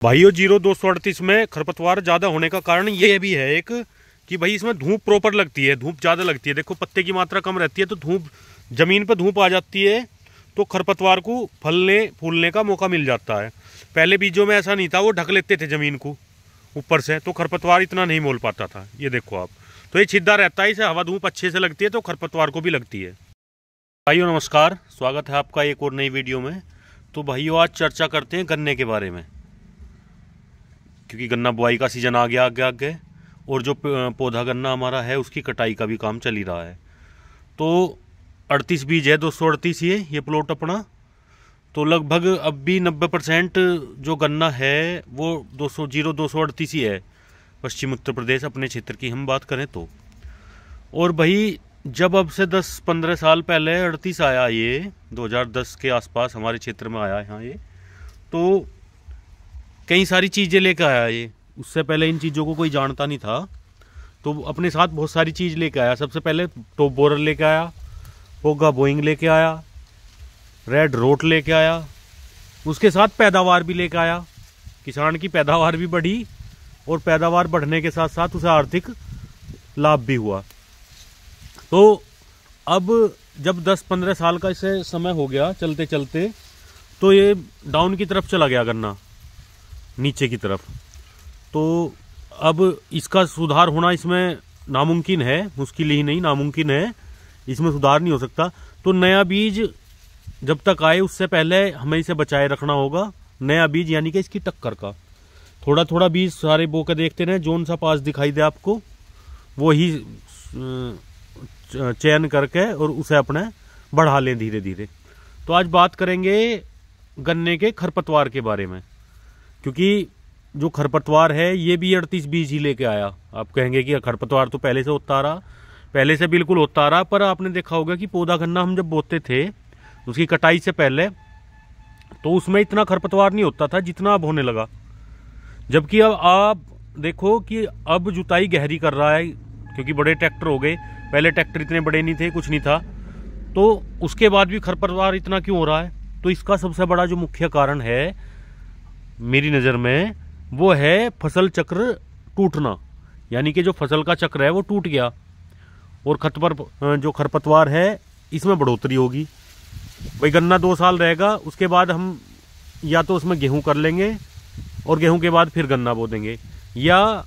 भाइयों 0238 में खरपतवार ज़्यादा होने का कारण ये भी है एक कि भाई इसमें धूप प्रॉपर लगती है, धूप ज़्यादा लगती है। देखो पत्ते की मात्रा कम रहती है तो धूप ज़मीन पर धूप आ जाती है तो खरपतवार को फलने फूलने का मौका मिल जाता है। पहले बीजों में ऐसा नहीं था, वो ढक लेते थे ज़मीन को ऊपर से तो खरपतवार इतना नहीं मोल पाता था। ये देखो आप, तो ये छिद्दा रहता है, इसे हवा धूप अच्छे से लगती है तो खरपतवार को भी लगती है। भाइयों नमस्कार, स्वागत है आपका एक और नई वीडियो में। तो भाइयों आज चर्चा करते हैं गन्ने के बारे में, क्योंकि गन्ना बुआई का सीज़न आ गया आगे और जो पौधा गन्ना हमारा है उसकी कटाई का भी काम चल ही रहा है। तो 38 बीज है, 238 ये प्लॉट अपना। तो लगभग अब भी 90% जो गन्ना है वो 238 ही है, पश्चिम उत्तर प्रदेश अपने क्षेत्र की हम बात करें तो। और भाई जब अब से 10-15 साल पहले 38 आया, ये 2010 के आसपास हमारे क्षेत्र में आया यहाँ ये, तो कई सारी चीज़ें लेकर आया ये। उससे पहले इन चीज़ों को कोई जानता नहीं था, तो अपने साथ बहुत सारी चीज़ लेकर आया। सबसे पहले टॉप बोरर लेकर आया, पोगा बोइंग लेके आया, रेड रोट लेके आया, उसके साथ पैदावार भी लेकर आया। किसान की पैदावार भी बढ़ी और पैदावार बढ़ने के साथ साथ उसे आर्थिक लाभ भी हुआ। तो अब जब 10-15 साल का इसे समय हो गया चलते चलते, तो ये डाउन की तरफ चला गया गन्ना, नीचे की तरफ। तो अब इसका सुधार होना इसमें नामुमकिन है, मुश्किल ही नहीं नामुमकिन है, इसमें सुधार नहीं हो सकता। तो नया बीज जब तक आए उससे पहले हमें इसे बचाए रखना होगा। नया बीज यानी कि इसकी टक्कर का थोड़ा थोड़ा बीज सारे बो के देखते रहे, जोन सा पास दिखाई दे आपको वो ही चयन करके और उसे अपने बढ़ा लें धीरे धीरे। तो आज बात करेंगे गन्ने के खरपतवार के बारे में, क्योंकि जो खरपतवार है ये भी 38 बीज ही लेके आया। आप कहेंगे कि खरपतवार तो पहले से होता रहा, पहले से बिल्कुल होता रहा, पर आपने देखा होगा कि पौधा गन्ना हम जब बोते थे उसकी कटाई से पहले तो उसमें इतना खरपतवार नहीं होता था जितना अब होने लगा। जबकि अब आप देखो कि अब जुताई गहरी कर रहा है, क्योंकि बड़े ट्रैक्टर हो गए। पहले ट्रैक्टर इतने बड़े नहीं थे, कुछ नहीं था, तो उसके बाद भी खरपतवार इतना क्यों हो रहा है? तो इसका सबसे बड़ा जो मुख्य कारण है मेरी नज़र में वो है फसल चक्र टूटना। यानी कि जो फसल का चक्र है वो टूट गया और जो खरपतवार है इसमें बढ़ोतरी होगी। भाई गन्ना 2 साल रहेगा, उसके बाद हम या तो उसमें गेहूं कर लेंगे और गेहूं के बाद फिर गन्ना बो देंगे, या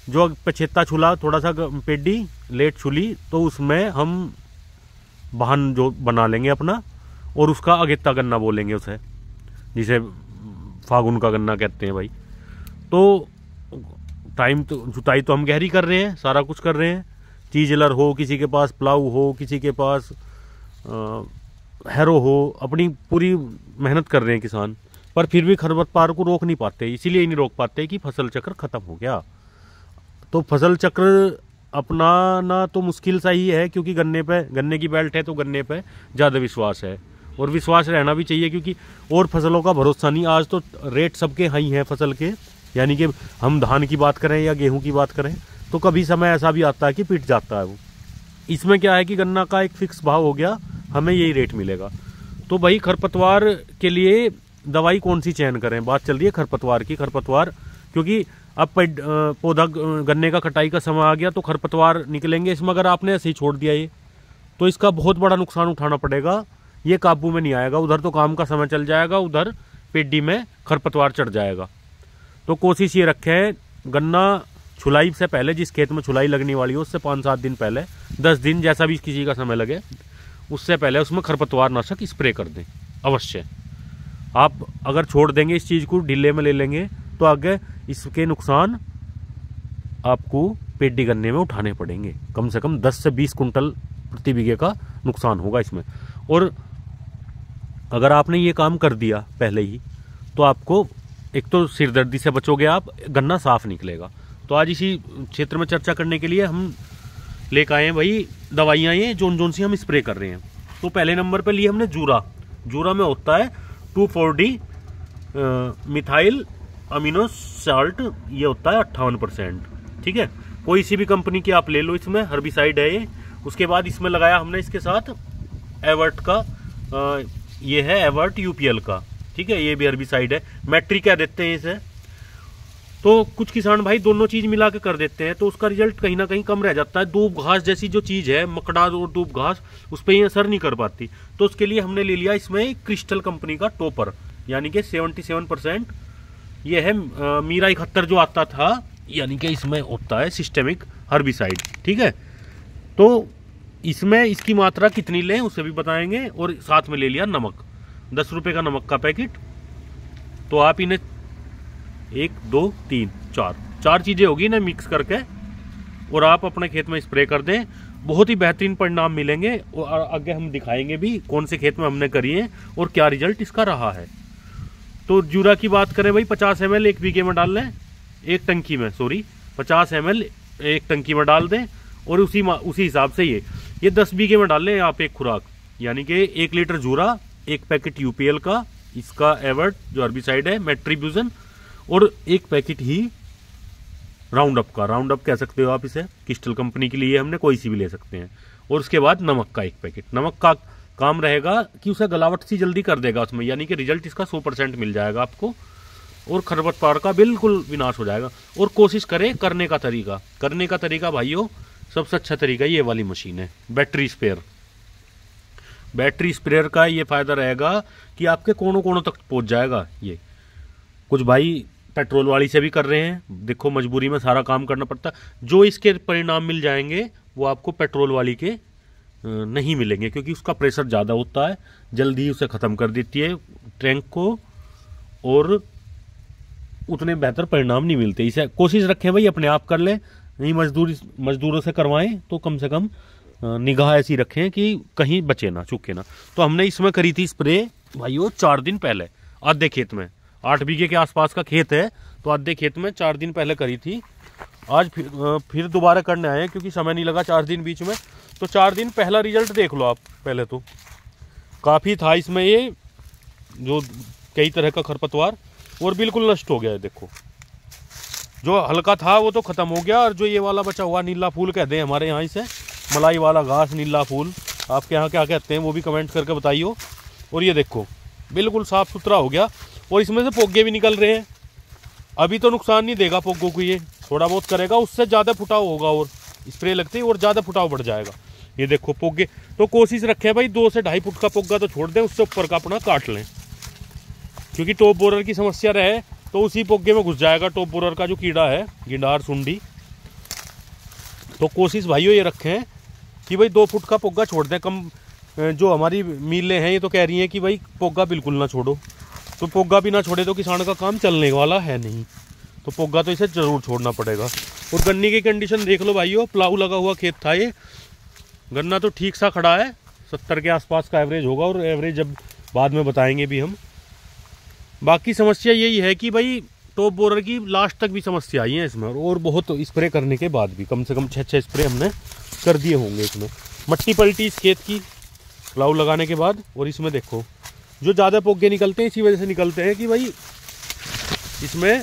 जो पछेता छुला थोड़ा सा पेडी लेट छुली तो उसमें हम वाहन जो बना लेंगे अपना और उसका अगेता गन्ना बोलेंगे उसे, जिसे फागुन का गन्ना कहते हैं भाई। तो टाइम तो जुताई तो हम गहरी कर रहे हैं, सारा कुछ कर रहे हैं, चीजलर हो, किसी के पास प्लाऊ हो, किसी के पास हैरो हो, अपनी पूरी मेहनत कर रहे हैं किसान, पर फिर भी खरपतवार को रोक नहीं पाते। इसीलिए नहीं रोक पाते कि फसल चक्र खत्म हो गया। तो फसल चक्र अपनाना तो मुश्किल सा ही है, क्योंकि गन्ने की बेल्ट है तो गन्ने पे ज़्यादा विश्वास है और विश्वास रहना भी चाहिए, क्योंकि और फसलों का भरोसा नहीं। आज तो रेट सबके हाई हैं फसल के, यानी कि हम धान की बात करें या गेहूं की बात करें तो कभी समय ऐसा भी आता है कि पिट जाता है वो। इसमें क्या है कि गन्ना का एक फिक्स भाव हो गया, हमें यही रेट मिलेगा। तो भाई खरपतवार के लिए दवाई कौन सी चयन करें? बात चल रही है खरपतवार की। खरपतवार क्योंकि अब पौधा गन्ने का कटाई का समय आ गया तो खरपतवार निकलेंगे इसमें। अगर आपने ऐसे ही छोड़ दिया ये तो इसका बहुत बड़ा नुकसान उठाना पड़ेगा, ये काबू में नहीं आएगा। उधर तो काम का समय चल जाएगा, उधर पेडी में खरपतवार चढ़ जाएगा। तो कोशिश ये रखें गन्ना छुलाई से पहले, जिस खेत में छुलाई लगने वाली हो उससे 5-7 दिन पहले, 10 दिन जैसा भी किसी का समय लगे, उससे पहले उसमें खरपतवार नाशक स्प्रे कर दें अवश्य। आप अगर छोड़ देंगे इस चीज़ को, ढीले में ले लेंगे, तो आगे इसके नुकसान आपको पेडी गन्ने में उठाने पड़ेंगे। कम से कम 10 से 20 कुंटल प्रति बीघे का नुकसान होगा इसमें। और अगर आपने ये काम कर दिया पहले ही तो आपको एक तो सिरदर्दी से बचोगे आप, गन्ना साफ निकलेगा। तो आज इसी क्षेत्र में चर्चा करने के लिए हम लेकर आए हैं भाई दवाइयाँ, ये जोन सी हम स्प्रे कर रहे हैं। तो पहले नंबर पे लिए हमने जूरा में होता है 2,4-D मिथाइल अमीनो साल्ट, ये होता है 58%। ठीक है, कोई सी भी कंपनी की आप ले लो, इसमें हर्बिसाइड है ये। उसके बाद इसमें लगाया हमने इसके साथ एवर्ट का, ये है एवर्ट UPL का। ठीक है, ये भी हर्बिसाइड है, मैट्री क्या देते हैं इसे, तो कुछ किसान भाई दोनों चीज मिला के कर देते हैं, तो उसका रिजल्ट कहीं ना कहीं कम रह जाता है। दूब घास जैसी जो चीज है, मकड़ा और दूब घास, उस पर ये असर नहीं कर पाती। तो उसके लिए हमने ले लिया इसमें क्रिस्टल कंपनी का टॉपर, यानी कि 77%। ये है मीरा 71 जो आता था, यानी कि इसमें होता है सिस्टेमिक हर्बिसाइड। ठीक है, तो इसमें इसकी मात्रा कितनी लें उसे भी बताएंगे। और साथ में ले लिया नमक, 10 रुपए का नमक का पैकेट। तो आप इन्हें 1 2 3 4 चीजें होगी ना मिक्स करके, और आप अपने खेत में स्प्रे कर दें, बहुत ही बेहतरीन परिणाम मिलेंगे। और आगे हम दिखाएंगे भी कौन से खेत में हमने करी है और क्या रिजल्ट इसका रहा है। तो जूरा की बात करें भाई, 50 ml 1 बीघे में डाल लें, एक टंकी में, सॉरी 50 ml 1 टंकी में डाल दें। और उसी हिसाब से ये 10 बीघे में डाल लें आप एक खुराक, यानी कि 1 लीटर जूरा, 1 पैकेट यूपीएल का, इसका एवर्ट जो हर्बिसाइड है, मेट्रीब्यूजन, और 1 पैकेट ही राउंड अप का, राउंड अप कह सकते हो आप इसे, क्रिस्टल कंपनी के लिए हमने कोई सी भी ले सकते हैं। और उसके बाद नमक का 1 पैकेट। नमक का काम रहेगा कि उसे गलावट सी जल्दी कर देगा उसमें, यानी कि रिजल्ट इसका 100% मिल जाएगा आपको, और खरपतवार का बिल्कुल विनाश हो जाएगा। और कोशिश करें करने का तरीका भाइयों, सबसे अच्छा तरीका ये वाली मशीन है, बैटरी स्प्रेयर। बैटरी स्प्रेयर का ये फायदा रहेगा कि आपके कोनों कोनों तक पहुंच जाएगा। ये कुछ भाई पेट्रोल वाली से भी कर रहे हैं, देखो मजबूरी में सारा काम करना पड़ता। जो इसके परिणाम मिल जाएंगे वो आपको पेट्रोल वाली के नहीं मिलेंगे, क्योंकि उसका प्रेशर ज़्यादा होता है, जल्दी उसे ख़त्म कर देती है टैंक को, और उतने बेहतर परिणाम नहीं मिलते। इसे कोशिश रखें भाई अपने आप कर लें, नहीं मजदूरों से करवाएं तो कम से कम निगाह ऐसी रखें कि कहीं बचे ना, चूके ना। तो हमने इसमें करी थी स्प्रे भाइयों 4 दिन पहले, आधे खेत में, 8 बीघे के आसपास का खेत है, तो आधे खेत में 4 दिन पहले करी थी। आज फिर दोबारा करने आए हैं, क्योंकि समय नहीं लगा 4 दिन बीच में। तो 4 दिन पहला रिजल्ट देख लो आप। पहले तो काफ़ी था इसमें ये जो कई तरह का खरपतवार, और बिल्कुल नष्ट हो गया है। देखो जो हल्का था वो तो ख़त्म हो गया, और जो ये वाला बचा हुआ नीला फूल कहते हैं हमारे यहाँ इसे, मलाई वाला घास, नीला फूल, आपके यहाँ क्या कहते हैं वो भी कमेंट करके बताइए। और ये देखो बिल्कुल साफ़ सुथरा हो गया, और इसमें से पोगे भी निकल रहे हैं। अभी तो नुकसान नहीं देगा पोगों को, ये थोड़ा बहुत करेगा, उससे ज़्यादा फुटाव होगा, और स्प्रे लगते ही और ज़्यादा फुटाव बढ़ जाएगा। ये देखो पोगे, तो कोशिश रखें भाई 2 से 2.5 फुट का पोगा तो छोड़ दें, उससे ऊपर का अपना काट लें, क्योंकि टॉप बोरर की समस्या रहे तो उसी पोगे में घुस जाएगा टॉप बोरर का जो कीड़ा है, गिंडार सुंडी। तो कोशिश भाइयों ये रखें कि भाई 2 फुट का पोगा छोड़ दें कम। जो हमारी मिलें हैं ये तो कह रही हैं कि भाई पोगा बिल्कुल ना छोड़ो, तो पोगा भी ना छोड़े तो किसान का काम चलने वाला है नहीं, तो पोगा तो इसे जरूर छोड़ना पड़ेगा। और गन्ने की कंडीशन देख लो भाइयों, प्लाऊ लगा हुआ खेत था ये, गन्ना तो ठीक सा खड़ा है, 70 के आसपास का एवरेज होगा, और एवरेज जब बाद में बताएंगे भी हम। बाकी समस्या यही है कि भाई टॉप बोरर की लास्ट तक भी समस्या आई है इसमें, और बहुत स्प्रे करने के बाद भी कम से कम 6 स्प्रे हमने कर दिए होंगे इसमें। मट्टी पलटी इस खेत की प्लाऊ लगाने के बाद। और इसमें देखो जो ज़्यादा पोगे निकलते हैं इसी वजह से निकलते हैं कि भाई इसमें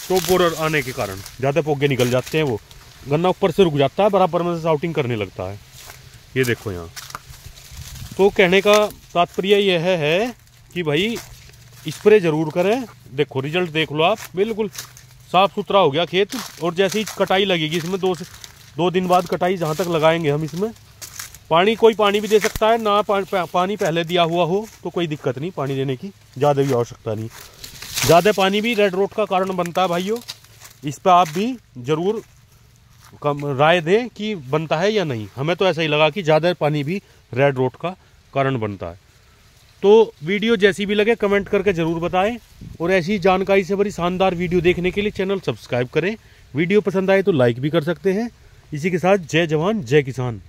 टॉप बोरर आने के कारण ज़्यादा पोगे निकल जाते हैं, वो गन्ना ऊपर से रुक जाता है, बराबर में से शाउटिंग करने लगता है। ये देखो यहाँ, तो कहने का तात्पर्य यह है कि भाई स्प्रे जरूर करें। देखो रिजल्ट देख लो आप, बिल्कुल साफ सुथरा हो गया खेत। और जैसे ही कटाई लगेगी इसमें 2 दिन बाद कटाई जहाँ तक लगाएंगे हम, इसमें कोई पानी भी दे सकता है ना, पानी पहले दिया हुआ हो तो कोई दिक्कत नहीं, पानी देने की ज़्यादा भी आवश्यकता नहीं। ज़्यादा पानी भी रेड रोट का कारण बनता है भाइयों, इस पर आप भी ज़रूर राय दें कि बनता है या नहीं। हमें तो ऐसा ही लगा कि ज़्यादा पानी भी रेड रोट का कारण बनता है। तो वीडियो जैसी भी लगे कमेंट करके ज़रूर बताएं, और ऐसी जानकारी से भरी शानदार वीडियो देखने के लिए चैनल सब्सक्राइब करें। वीडियो पसंद आए तो लाइक भी कर सकते हैं। इसी के साथ जय जवान जय किसान।